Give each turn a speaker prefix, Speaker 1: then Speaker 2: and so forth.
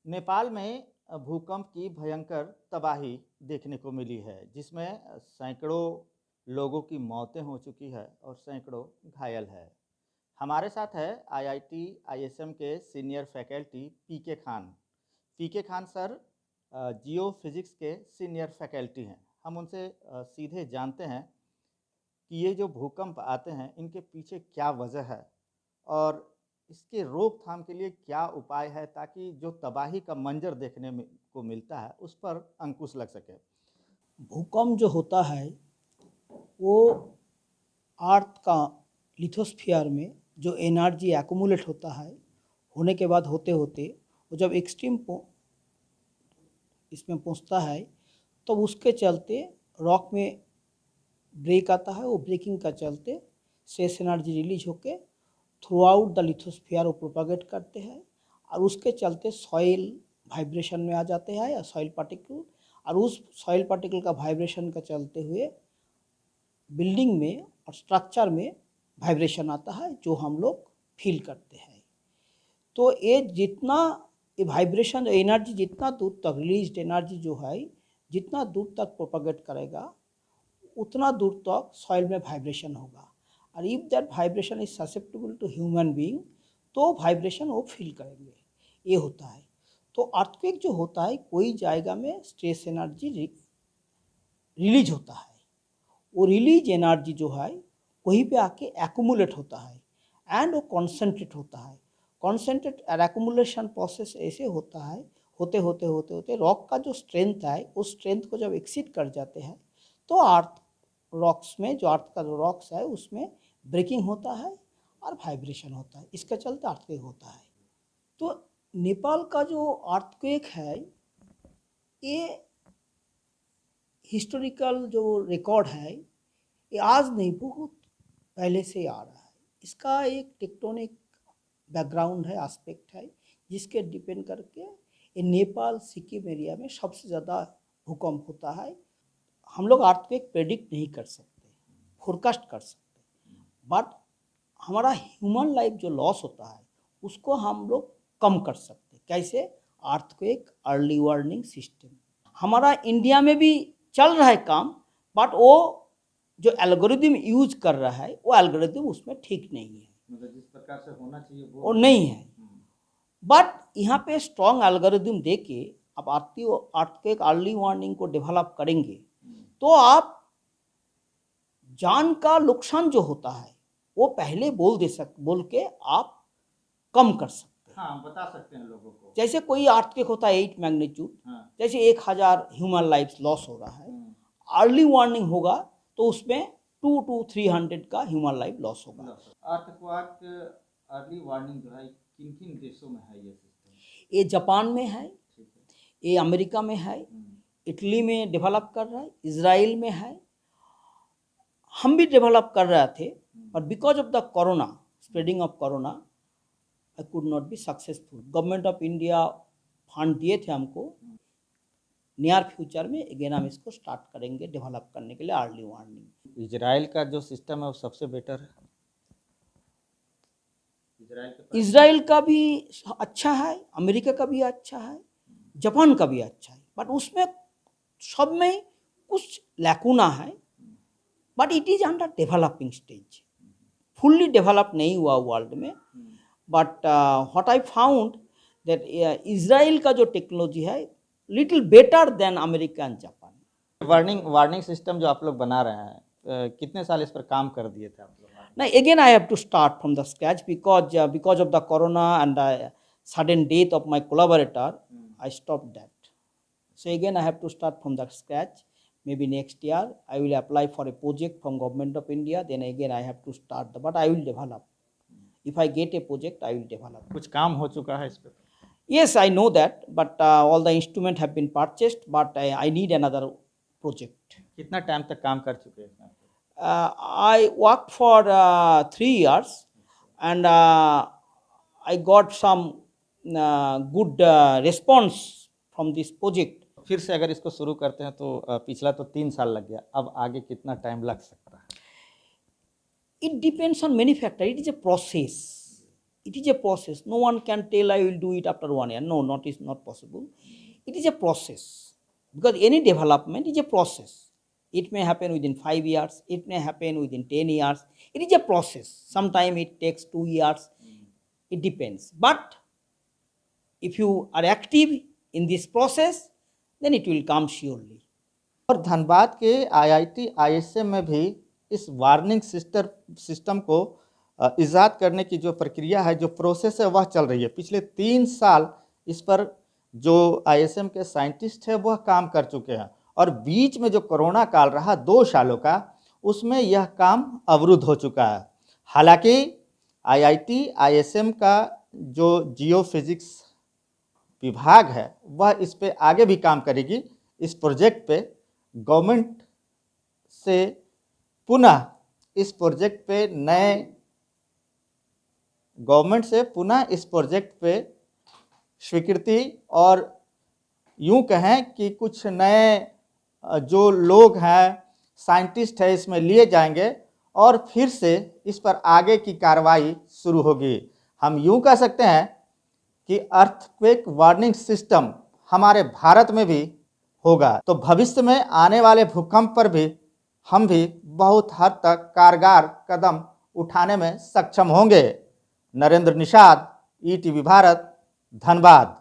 Speaker 1: नेपाल में भूकंप की भयंकर तबाही देखने को मिली है, जिसमें सैकड़ों लोगों की मौतें हो चुकी है और सैकड़ों घायल है। हमारे साथ है आईआईटी आईएसएम के सीनियर फैकल्टी पीके खान। पीके खान सर जियो फिजिक्स के सीनियर फैकल्टी हैं। हम उनसे सीधे जानते हैं कि ये जो भूकंप आते हैं इनके पीछे क्या वजह है और इसके रोकथाम के लिए क्या उपाय है, ताकि जो तबाही का मंजर देखने में को मिलता है उस पर अंकुश लग सके।
Speaker 2: भूकंप जो होता है वो अर्थ का लिथोस्फीयर में जो एनर्जी एक्यूमुलेट होता है, होने के बाद होते होते वो जब एक्सट्रीम इसमें पहुंचता है तो उसके चलते रॉक में ब्रेक आता है। वो ब्रेकिंग का चलते शेष एनर्जी रिलीज होके थ्रू आउट द लिथोस्फीयर वो प्रोपागेट करते हैं और उसके चलते सॉइल वाइब्रेशन में आ जाते हैं या सॉइल पार्टिकल, और उस सॉइल पार्टिकल का वाइब्रेशन का चलते हुए बिल्डिंग में और स्ट्रक्चर में वाइब्रेशन आता है जो हम लोग फील करते हैं। तो ये जितना ये वाइब्रेशन एनर्जी जितना दूर तक रिलीज्ड एनर्जी जो है जितना दूर तक प्रोपागेट करेगा उतना दूर तक सॉइल में वाइब्रेशन होगा, और if that vibration is susceptible to human being तो वाइब्रेशन वो फील करेंगे। ये होता है। तो अर्थक्वेक जो होता है कोई जाएगा में स्ट्रेस एनर्जी रिलीज होता है, वो रिलीज एनर्जी जो है वहीं पे आके एक्यूमुलेट होता है एंड वो कॉन्सेंट्रेट होता है। कॉन्सेंट्रेट और एक्यूमुलेशन प्रोसेस ऐसे होता है, होते होते होते होते रॉक का जो स्ट्रेंथ है उस स्ट्रेंथ को जब एक्सीड कर जाते हैं तो अर्थ रॉक्स में जो अर्थ का जो रॉक्स है उसमें ब्रेकिंग होता है और वाइब्रेशन होता है। इसका चलते अर्थक्वेक होता है। तो नेपाल का जो अर्थक्वेक है ये हिस्टोरिकल जो रिकॉर्ड है ये आज नहीं बहुत पहले से आ रहा है। इसका एक टेक्टोनिक बैकग्राउंड है, एस्पेक्ट है, जिसके डिपेंड करके ये नेपाल सिक्किम एरिया में सबसे ज़्यादा भूकंप होता है। हम लोग अर्थक्वेक प्रेडिक्ट नहीं कर सकते, फोरकास्ट कर सकते, बट हमारा ह्यूमन लाइफ जो लॉस होता है उसको हम लोग कम कर सकते। कैसे? अर्थक्वेक अर्ली वार्निंग सिस्टम हमारा इंडिया में भी चल रहा है काम, बट वो जो एल्गोरिदम यूज कर रहा है वो एल्गोरिदम उसमें ठीक नहीं है,
Speaker 1: मतलब जिस प्रकार से होना चाहिए
Speaker 2: वो नहीं है। बट यहाँ पे स्ट्रॉन्ग एल्गोरिदम दे के आप अर्थक्वेक अर्ली वार्निंग को डेवलप करेंगे तो आप जान का नुकसान जो होता है वो पहले बोल के आप कम कर सकते हैं।
Speaker 1: हाँ, बता सकते हैं लोगों को।
Speaker 2: जैसे कोई अर्थक्वेक होता है 8 मैग्नीट्यूड,
Speaker 1: हाँ।
Speaker 2: जैसे 1000 ह्यूमन लाइफ लॉस हो रहा है, अर्ली वार्निंग होगा तो उसमें 2 to 300 का ह्यूमन लाइफ लॉस होगा।
Speaker 1: अर्थक्वेक अर्ली वार्निंग जो है किन किन देशों में है ये सिस्टम?
Speaker 2: ये जापान में है, ये अमेरिका में है, इटली में डेवलप कर रहा है, इजराइल में है। हम भी डेवलप कर रहे थे, पर because of the corona, spreading of corona, I could not be successful. Government of India fund दिए थे हमको, नियर फ्यूचर में अगेन हम इसको स्टार्ट करेंगे डेवलप करने के लिए अर्ली वार्निंग।
Speaker 1: इजराइल का जो सिस्टम है वो सबसे बेटर है।
Speaker 2: इजराइल का भी अच्छा है, अमेरिका का भी अच्छा है, जापान का भी अच्छा है, बट उसमें सब में कुछ लैकुना है, but it is under developing stage, fully develop नहीं हुआ वर्ल्ड में। But what I found that Israel का जो टेक्नोलॉजी है little better than America and Japan.
Speaker 1: Warning system जो आप लोग बना रहे हैं, कितने साल इस पर काम कर दिए थे आप लोग?
Speaker 2: Now again I have to start from the scratch because of the corona and the sudden death of my collaborator, I stopped that. So again I have to start from the scratch. Maybe next year I will apply for a project from Government of India. Then again I have to start, but I will develop. If I get a project, I will develop.
Speaker 1: कुछ काम हो चुका है इस पर?
Speaker 2: Yes, I know that, but all the instruments have been purchased, but I need another project.
Speaker 1: कितना time तक काम कर चुके हैं?
Speaker 2: I worked for 3 years and I got some good response from this project.
Speaker 1: फिर से अगर इसको शुरू करते हैं तो पिछला तो 3 साल लग गया, अब आगे कितना टाइम लग सकता है?
Speaker 2: It depends on many factors. It is a process. it is a process. No one can tell I will do it after 1 year. No, not possible. It is a process, because any development is a process. It may happen within 5 years, it may happen within 10 years. It is a process. Sometimes it takes 2 years. It depends. But if you are active in this process, then it will come surely.
Speaker 1: और धनबाद के IIT ISM में भी इस warning system को इजाद करने की जो प्रक्रिया है, जो प्रोसेस है, वह चल रही है। पिछले 3 साल इस पर जो आईएसएम के साइंटिस्ट हैं वह काम कर चुके हैं, और बीच में जो कोरोना काल रहा 2 सालों का, उसमें यह काम अवरुद्ध हो चुका है। हालांकि आईआईटी आईएसएम का जो जियोफिजिक्स विभाग है वह इस पे आगे भी काम करेगी। इस प्रोजेक्ट पे गवर्नमेंट से पुनः इस प्रोजेक्ट पे स्वीकृति, और यूं कहें कि कुछ नए जो लोग हैं, साइंटिस्ट हैं, इसमें लिए जाएंगे और फिर से इस पर आगे की कार्रवाई शुरू होगी। हम यूं कह सकते हैं कि अर्थक्वेक वार्निंग सिस्टम हमारे भारत में भी होगा, तो भविष्य में आने वाले भूकंप पर भी हम भी बहुत हद तक कारगर कदम उठाने में सक्षम होंगे। नरेंद्र निषाद, ईटीवी भारत, धनबाद।